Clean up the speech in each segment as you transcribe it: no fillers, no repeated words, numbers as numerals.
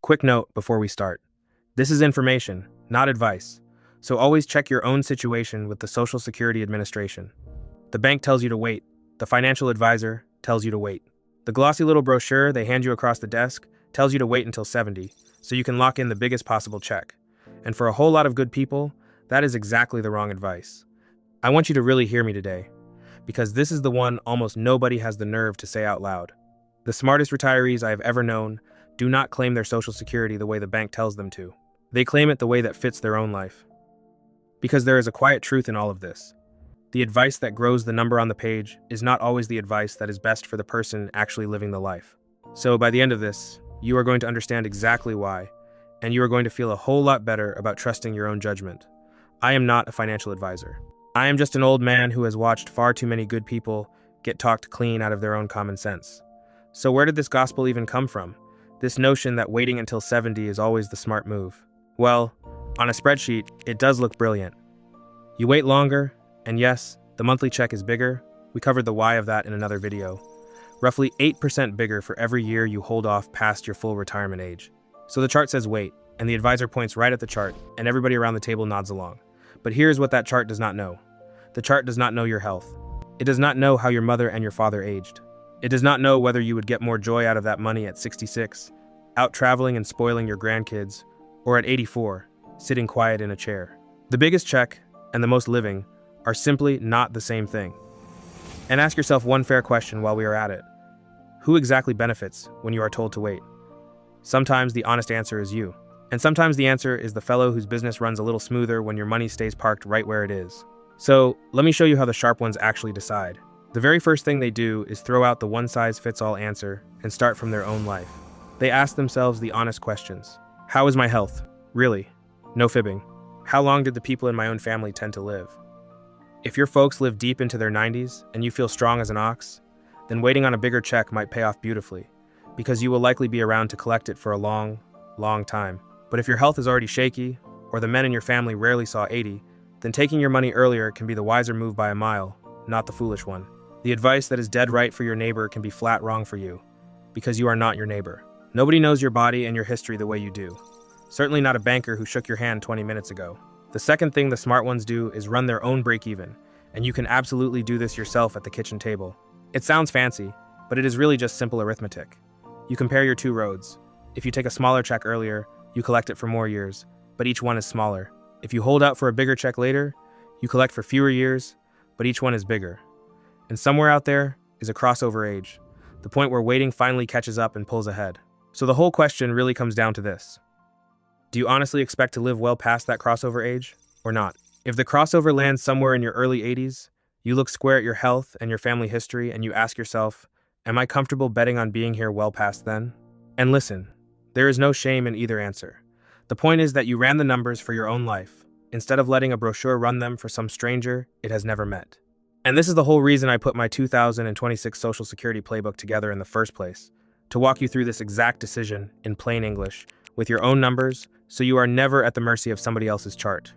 Quick note before we start. This is information, not advice, so always check your own situation with the Social Security Administration. The bank tells you to wait. The financial advisor tells you to wait. The glossy little brochure they hand you across the desk tells you to wait until 70, so you can lock in the biggest possible check. And for a whole lot of good people, that is exactly the wrong advice. I want you to really hear me today, because this is the one almost nobody has the nerve to say out loud. The smartest retirees I have ever known do not claim their Social Security the way the bank tells them to. They claim it the way that fits their own life. Because there is a quiet truth in all of this. The advice that grows the number on the page is not always the advice that is best for the person actually living the life. So by the end of this, you are going to understand exactly why, and you are going to feel a whole lot better about trusting your own judgment. I am not a financial advisor. I am just an old man who has watched far too many good people get talked clean out of their own common sense. So where did this gospel even come from? This notion that waiting until 70 is always the smart move. Well, on a spreadsheet, it does look brilliant. You wait longer, and yes, the monthly check is bigger. We covered the why of that in another video. Roughly 8% bigger for every year you hold off past your full retirement age. So the chart says wait, and the advisor points right at the chart, and everybody around the table nods along. But here's what that chart does not know. The chart does not know your health. It does not know how your mother and your father aged. It does not know whether you would get more joy out of that money at 66, out traveling and spoiling your grandkids, or at 84, sitting quiet in a chair. The biggest check and the most living are simply not the same thing. And ask yourself one fair question while we are at it. Who exactly benefits when you are told to wait? Sometimes the honest answer is you. And sometimes the answer is the fellow whose business runs a little smoother when your money stays parked right where it is. So let me show you how the sharp ones actually decide. The very first thing they do is throw out the one-size-fits-all answer and start from their own life. They ask themselves the honest questions. How is my health? Really? No fibbing. How long did the people in my own family tend to live? If your folks live deep into their 90s and you feel strong as an ox, then waiting on a bigger check might pay off beautifully, because you will likely be around to collect it for a long, long time. But if your health is already shaky, or the men in your family rarely saw 80, then taking your money earlier can be the wiser move by a mile, not the foolish one. The advice that is dead right for your neighbor can be flat wrong for you, because you are not your neighbor. Nobody knows your body and your history the way you do. Certainly not a banker who shook your hand 20 minutes ago. The second thing the smart ones do is run their own break-even, and you can absolutely do this yourself at the kitchen table. It sounds fancy, but it is really just simple arithmetic. You compare your two roads. If you take a smaller check earlier, you collect it for more years, but each one is smaller. If you hold out for a bigger check later, you collect for fewer years, but each one is bigger. And somewhere out there is a crossover age, the point where waiting finally catches up and pulls ahead. So the whole question really comes down to this. Do you honestly expect to live well past that crossover age, or not? If the crossover lands somewhere in your early 80s, you look square at your health and your family history and you ask yourself, am I comfortable betting on being here well past then? And listen, there is no shame in either answer. The point is that you ran the numbers for your own life, instead of letting a brochure run them for some stranger it has never met. And this is the whole reason I put my 2026 Social Security playbook together in the first place, to walk you through this exact decision in plain English, with your own numbers, so you are never at the mercy of somebody else's chart.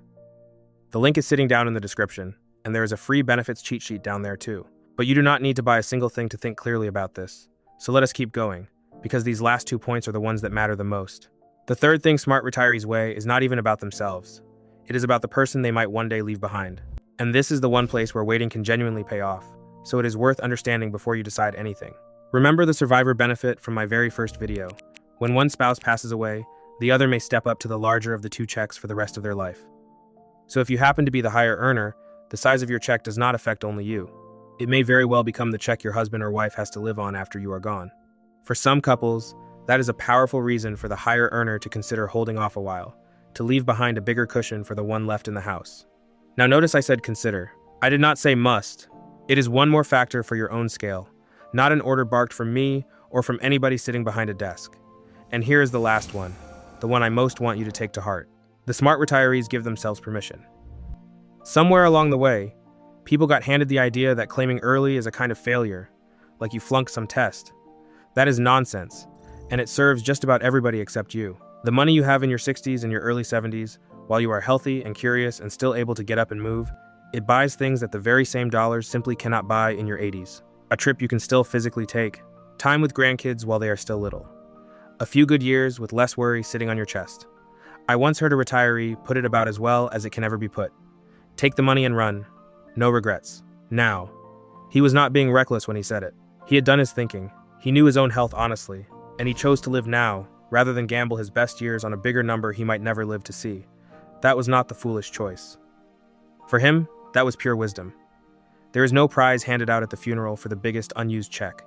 The link is sitting down in the description, and there is a free benefits cheat sheet down there too. But you do not need to buy a single thing to think clearly about this. So let us keep going, because these last 2 points are the ones that matter the most. The third thing smart retirees weigh is not even about themselves. It is about the person they might one day leave behind. And this is the one place where waiting can genuinely pay off, so it is worth understanding before you decide anything. Remember the survivor benefit from my very first video. When one spouse passes away, the other may step up to the larger of the two checks for the rest of their life. So if you happen to be the higher earner, the size of your check does not affect only you. It may very well become the check your husband or wife has to live on after you are gone. For some couples, that is a powerful reason for the higher earner to consider holding off a while, to leave behind a bigger cushion for the one left in the house. Now notice I said consider. I did not say must. It is one more factor for your own scale, not an order barked from me or from anybody sitting behind a desk. And here is the last one, the one I most want you to take to heart. The smart retirees give themselves permission. Somewhere along the way, people got handed the idea that claiming early is a kind of failure, like you flunked some test. That is nonsense, and it serves just about everybody except you. The money you have in your 60s and your early 70s, while you are healthy and curious and still able to get up and move, it buys things that the very same dollars simply cannot buy in your 80s. A trip you can still physically take, time with grandkids while they are still little, A few good years with less worry sitting on your chest. I once heard a retiree put it about as well as it can ever be put. Take the money and run. No regrets. Now. He was not being reckless when he said it. He had done his thinking. He knew his own health honestly, and he chose to live now rather than gamble his best years on a bigger number he might never live to see. That was not the foolish choice. For him, that was pure wisdom. There is no prize handed out at the funeral for the biggest unused check.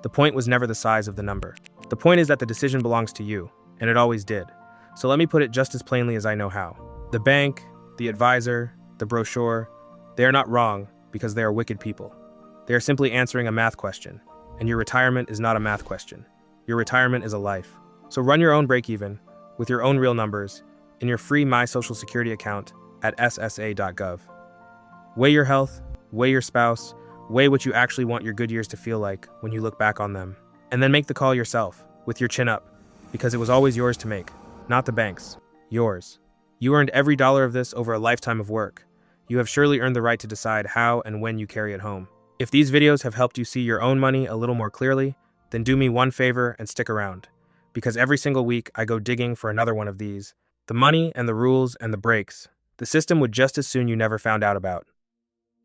The point was never the size of the number. The point is that the decision belongs to you, and it always did. So let me put it just as plainly as I know how. The bank, the advisor, the brochure, they are not wrong because they are wicked people. They are simply answering a math question, and your retirement is not a math question. Your retirement is a life. So run your own break-even with your own real numbers in your free My Social Security account at ssa.gov. Weigh your health, weigh your spouse, weigh what you actually want your good years to feel like when you look back on them. And then make the call yourself, with your chin up, because it was always yours to make, not the bank's, yours. You earned every dollar of this over a lifetime of work. You have surely earned the right to decide how and when you carry it home. If these videos have helped you see your own money a little more clearly, then do me one favor and stick around. Because every single week I go digging for another one of these. The money and the rules and the breaks. The system would just as soon you never found out about.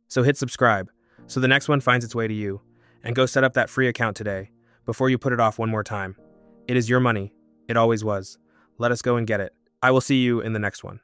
So hit subscribe, so the next one finds its way to you, and go set up that free account today, before you put it off one more time. It is your money. It always was. Let us go and get it. I will see you in the next one.